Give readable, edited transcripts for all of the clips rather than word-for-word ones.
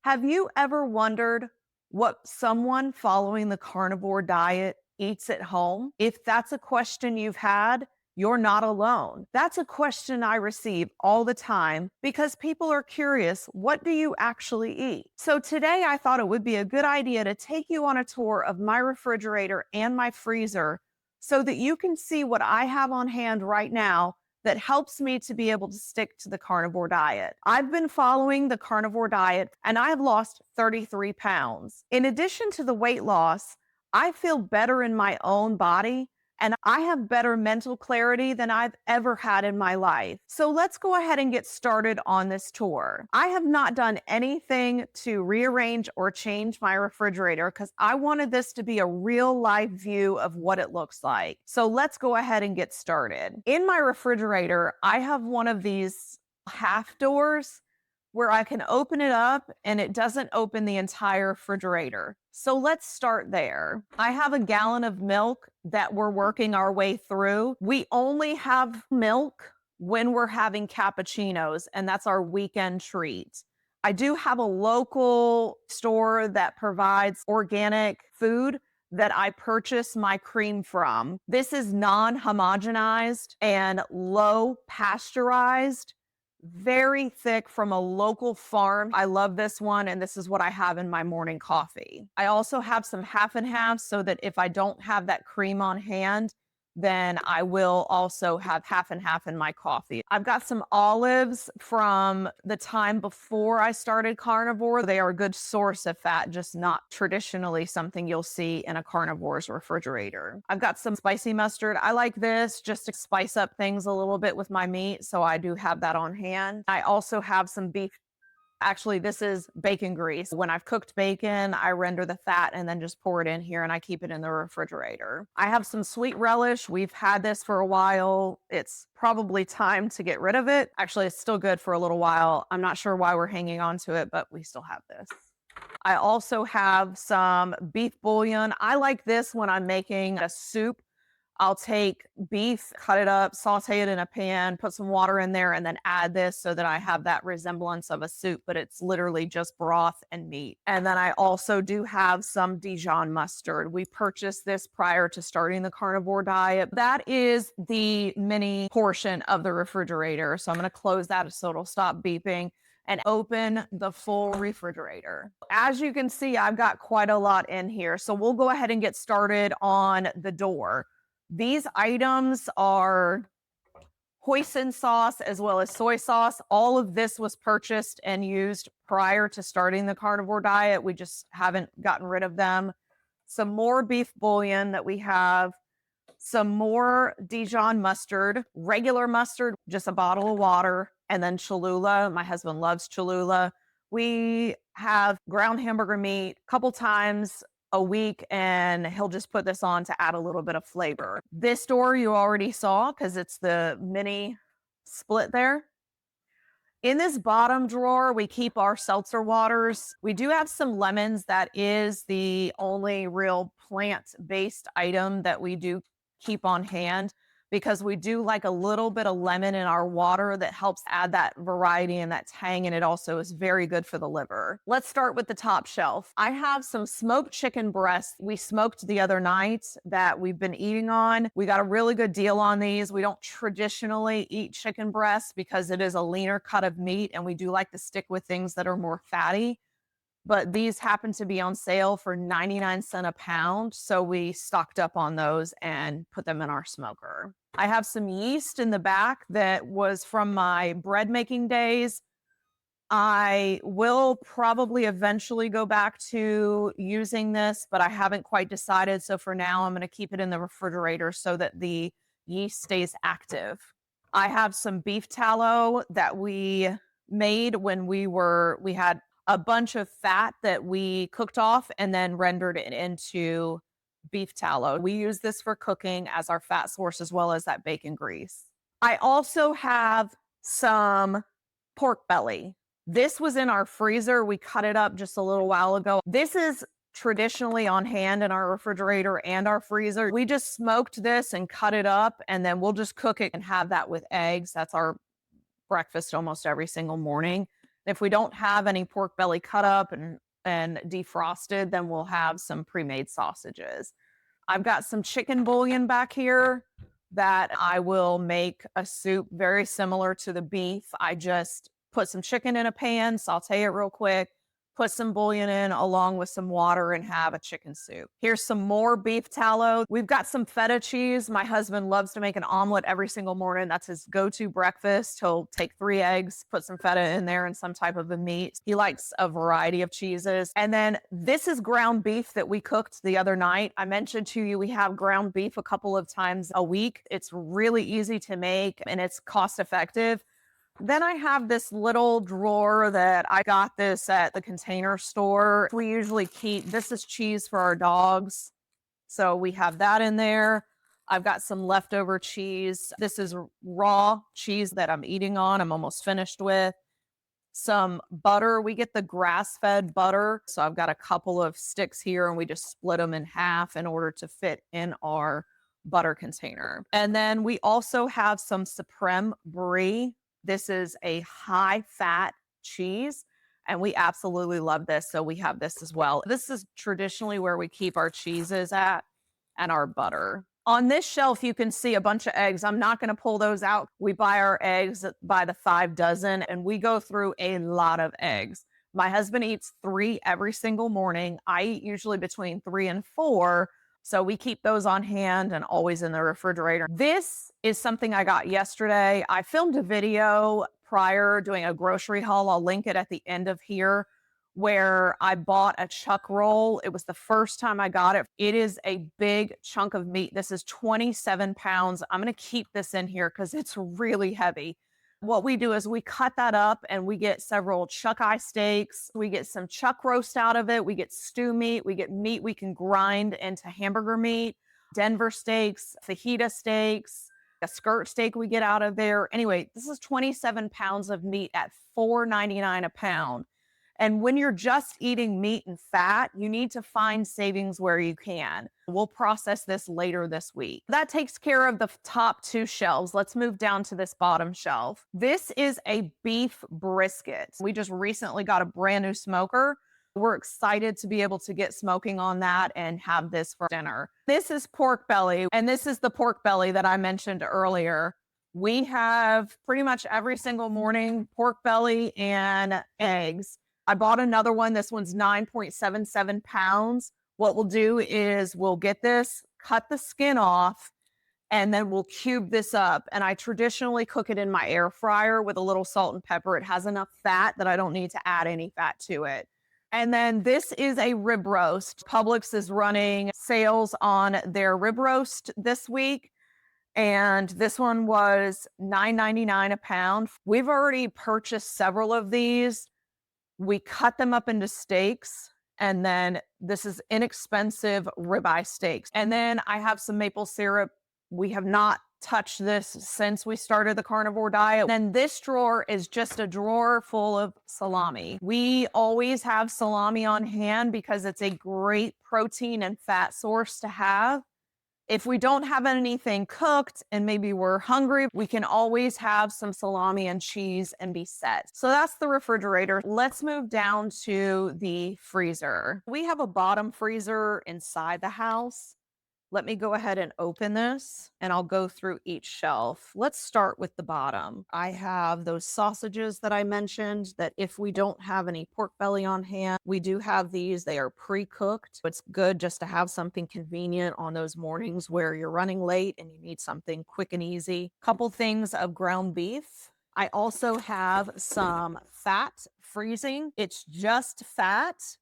Have you ever wondered what someone following the carnivore diet eats at home? If that's a question you've had, you're not alone. That's a question I receive all the time because people are curious, what do you actually eat? So today I thought it would be a good idea to take you on a tour of my refrigerator and my freezer so that you can see what I have on hand right now that helps me to be able to stick to the carnivore diet. I've been following the carnivore diet and I've lost 33 pounds. In addition to the weight loss, I feel better in my own body and I have better mental clarity than I've ever had in my life. So let's go ahead and get started on this tour. I have not done anything to rearrange or change my refrigerator because I wanted this to be a real life view of what it looks like. So let's go ahead and get started. In my refrigerator, I have one of these half doors where I can open it up and it doesn't open the entire refrigerator. So let's start there. I have a gallon of milk that we're working our way through. We only have milk when we're having cappuccinos, and that's our weekend treat. I do have a local store that provides organic food that I purchase my cream from. This is non-homogenized and low pasteurized, very thick from a local farm. I love this one, and this is what I have in my morning coffee. I also have some half and half so that if I don't have that cream on hand, then I will also have half and half in my coffee. I've got some olives from the time before I started carnivore. They are a good source of fat, just not traditionally something you'll see in a carnivore's refrigerator. I've got some spicy mustard. I like this just to spice up things a little bit with my meat, so I do have that on hand. I also have some beef. Actually, this is bacon grease. When I've cooked bacon, I render the fat and then just pour it in here and I keep it in the refrigerator. I have some sweet relish. We've had this for a while. It's probably time to get rid of it. Actually, it's still good for a little while. I'm not sure why we're hanging on to it, but we still have this. I also have some beef bouillon. I like this when I'm making a soup. I'll take beef, cut it up, saute it in a pan, put some water in there, and then add this so that I have that resemblance of a soup, but it's literally just broth and meat. And then I also do have some Dijon mustard. We purchased this prior to starting the carnivore diet. That is the mini portion of the refrigerator. So I'm going to close that so it'll stop beeping and open the full refrigerator. As you can see, I've got quite a lot in here. So we'll go ahead and get started on the door. These items are hoisin sauce as well as soy sauce. All of this was purchased and used prior to starting the carnivore diet. We just haven't gotten rid of them. Some more beef bouillon that we have. Some more Dijon mustard, regular mustard, just a bottle of water, and then Cholula. My husband loves Cholula. We have ground hamburger meat a couple times a week, and he'll just put this on to add a little bit of flavor. This door you already saw because it's the mini split there. In this bottom drawer, we keep our seltzer waters. We do have some lemons. That is the only real plant-based item that we do keep on hand because we do like a little bit of lemon in our water that helps add that variety and that tang, and it also is very good for the liver. Let's start with the top shelf. I have some smoked chicken breasts we smoked the other night that we've been eating on. We got a really good deal on these. We don't traditionally eat chicken breasts because it is a leaner cut of meat, and we do like to stick with things that are more fatty. But these happen to be on sale for 99 cents a pound. So we stocked up on those and put them in our smoker. I have some yeast in the back that was from my bread making days. I will probably eventually go back to using this, but I haven't quite decided. So for now, I'm going to keep it in the refrigerator so that the yeast stays active. I have some beef tallow that we made when we had a bunch of fat that we cooked off and then rendered it into beef tallow. We use this for cooking as our fat source as well as that bacon grease. I also have some pork belly. This was in our freezer. We cut it up just a little while ago. This is traditionally on hand in our refrigerator and our freezer. We just smoked this and cut it up, and then we'll just cook it and have that with eggs. That's our breakfast almost every single morning. If we don't have any pork belly cut up and defrosted, then we'll have some pre-made sausages. I've got some chicken bouillon back here that I will make a soup very similar to the beef. I just put some chicken in a pan, saute it real quick, put some bouillon in along with some water and have a chicken soup. Here's some more beef tallow. We've got some feta cheese. My husband loves to make an omelet every single morning. That's his go-to breakfast. He'll take 3 eggs, put some feta in there and some type of a meat. He likes a variety of cheeses. And then this is ground beef that we cooked the other night. I mentioned to you we have ground beef a couple of times a week. It's really easy to make and it's cost effective. Then I have this little drawer that I got this at the Container Store. We usually keep, this is cheese for our dogs. So we have that in there. I've got some leftover cheese. This is raw cheese that I'm eating on. I'm almost finished with. Some butter. We get the grass-fed butter. So I've got a couple of sticks here and we just split them in half in order to fit in our butter container. And then we also have some Supreme Brie. This is a high-fat cheese, and we absolutely love this, so we have this as well. This is traditionally where we keep our cheeses at and our butter. On this shelf, you can see a bunch of eggs. I'm not going to pull those out. We buy our eggs by the 5 dozen, and we go through a lot of eggs. My husband eats 3 every single morning. I eat usually between 3 and 4. So we keep those on hand and always in the refrigerator. This is something I got yesterday. I filmed a video prior doing a grocery haul. I'll link it at the end of here where I bought a chuck roll. It was the first time I got it. It is a big chunk of meat. This is 27 pounds. I'm going to keep this in here because it's really heavy. What we do is we cut that up and we get several chuck eye steaks. We get some chuck roast out of it. We get stew meat. We get meat we can grind into hamburger meat, Denver steaks, fajita steaks, a skirt steak we get out of there. Anyway, this is 27 pounds of meat at $4.99 a pound. And when you're just eating meat and fat, you need to find savings where you can. We'll process this later this week. That takes care of the top 2 shelves. Let's move down to this bottom shelf. This is a beef brisket. We just recently got a brand new smoker. We're excited to be able to get smoking on that and have this for dinner. This is pork belly, and this is the pork belly that I mentioned earlier. We have pretty much every single morning pork belly and eggs. I bought another one. This one's 9.77 pounds. What we'll do is we'll get this, cut the skin off, and then we'll cube this up. And I traditionally cook it in my air fryer with a little salt and pepper. It has enough fat that I don't need to add any fat to it. And then this is a rib roast. Publix is running sales on their rib roast this week. And this one was $9.99 a pound. We've already purchased several of these. We cut them up into steaks, and then this is inexpensive ribeye steaks. And then I have some maple syrup. We have not touched this since we started the carnivore diet. Then this drawer is just a drawer full of salami. We always have salami on hand because it's a great protein and fat source to have. If we don't have anything cooked and maybe we're hungry, we can always have some salami and cheese and be set. So that's the refrigerator. Let's move down to the freezer. We have a bottom freezer inside the house. Let me go ahead and open this and I'll go through each shelf. Let's start with the bottom. I have those sausages that I mentioned that if we don't have any pork belly on hand, we do have these. They are pre-cooked. It's good just to have something convenient on those mornings where you're running late and you need something quick and easy. Couple things of ground beef. I also have some fat freezing. It's just fat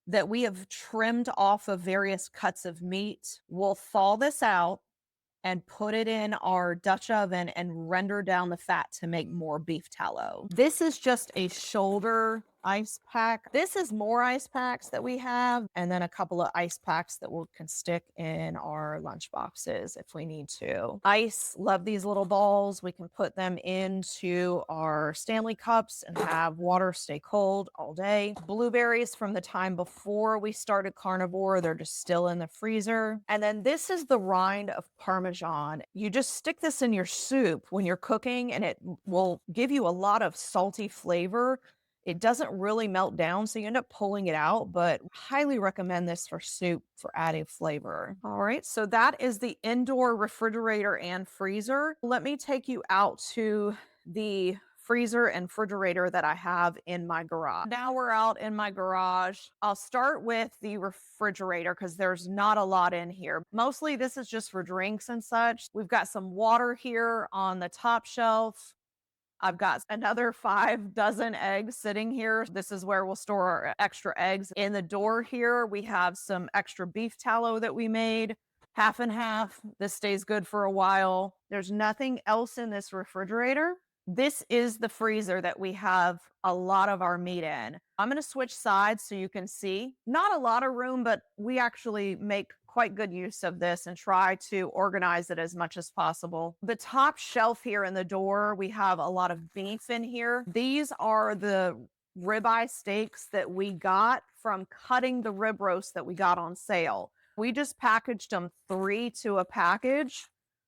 that we have trimmed off of various cuts of meat. We'll thaw this out and put it in our Dutch oven and render down the fat to make more beef tallow. This is just a shoulder ice pack. This is more ice packs that we have, and then a couple of ice packs that we can stick in our lunch boxes if we need to. Ice, love these little balls. We can put them into our Stanley cups and have water stay cold all day. Blueberries from the time before we started carnivore, they're just still in the freezer. And then this is the rind of Parmesan. You just stick this in your soup when you're cooking and it will give you a lot of salty flavor. It doesn't really melt down, so you end up pulling it out, but highly recommend this for soup for adding flavor. All right, so that is the indoor refrigerator and freezer. Let me take you out to the freezer and refrigerator that I have in my garage. Now we're out in my garage. I'll start with the refrigerator because there's not a lot in here. Mostly this is just for drinks and such. We've got some water here on the top shelf. I've got another 5 dozen eggs sitting here. This is where we'll store our extra eggs. In the door here, we have some extra beef tallow that we made, half and half. This stays good for a while. There's nothing else in this refrigerator. This is the freezer that we have a lot of our meat in. I'm going to switch sides so you can see. Not a lot of room, but we actually make quite good use of this and try to organize it as much as possible. The top shelf here in the door, we have a lot of beef in here. These are the ribeye steaks that we got from cutting the rib roast that we got on sale. We just packaged them 3 to a package.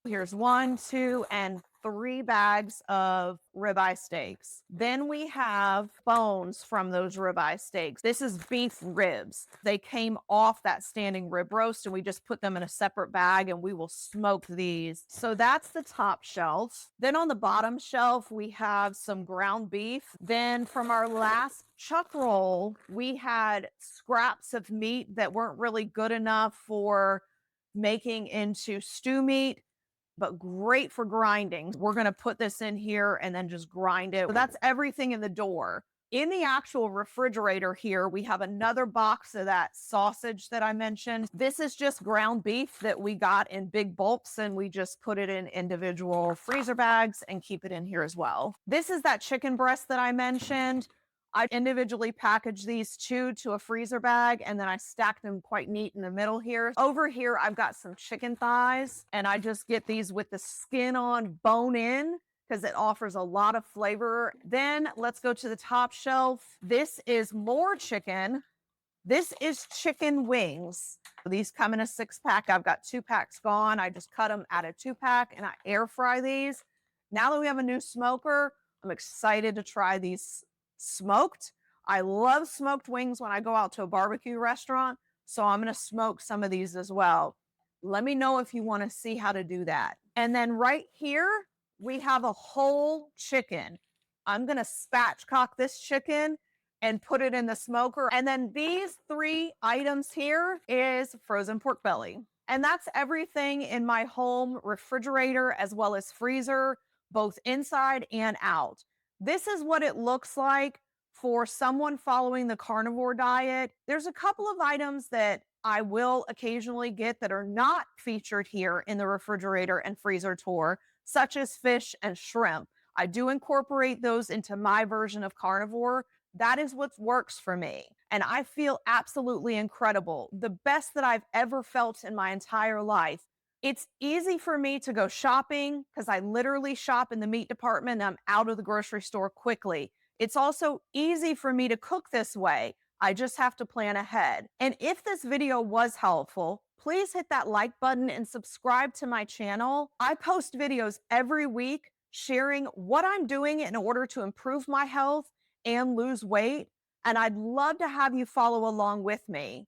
Here's 1, 2, and 3 bags of ribeye steaks. Then we have bones from those ribeye steaks. This is beef ribs. They came off that standing rib roast and we just put them in a separate bag and we will smoke these. So that's the top shelf. Then on the bottom shelf, we have some ground beef. Then from our last chuck roll, we had scraps of meat that weren't really good enough for making into stew meat, but great for grinding. We're going to put this in here and then just grind it. So that's everything in the door. In the actual refrigerator here, we have another box of that sausage that I mentioned. This is just ground beef that we got in big bulks and we just put it in individual freezer bags and keep it in here as well. This is that chicken breast that I mentioned. I individually packaged these 2 to a freezer bag and then I stacked them quite neat in the middle here. Over here, I've got some chicken thighs and I just get these with the skin on, bone in, because it offers a lot of flavor. Then let's go to the top shelf. This is more chicken. This is chicken wings. These come in a 6-pack. I've got 2 packs gone. I just cut them out of 2-pack and I air fry these. Now that we have a new smoker, I'm excited to try these smoked. I love smoked wings when I go out to a barbecue restaurant, so I'm going to smoke some of these as well. Let me know if you want to see how to do that. And then right here, we have a whole chicken. I'm going to spatchcock this chicken and put it in the smoker. And then these 3 items here is frozen pork belly. And that's everything in my home refrigerator as well as freezer, both inside and out. This is what it looks like for someone following the carnivore diet. There's a couple of items that I will occasionally get that are not featured here in the refrigerator and freezer tour, such as fish and shrimp. I do incorporate those into my version of carnivore. That is what works for me. And I feel absolutely incredible. The best that I've ever felt in my entire life. It's easy for me to go shopping because I literally shop in the meat department. I'm out of the grocery store quickly. It's also easy for me to cook this way. I just have to plan ahead. And if this video was helpful, please hit that like button and subscribe to my channel. I post videos every week sharing what I'm doing in order to improve my health and lose weight. And I'd love to have you follow along with me.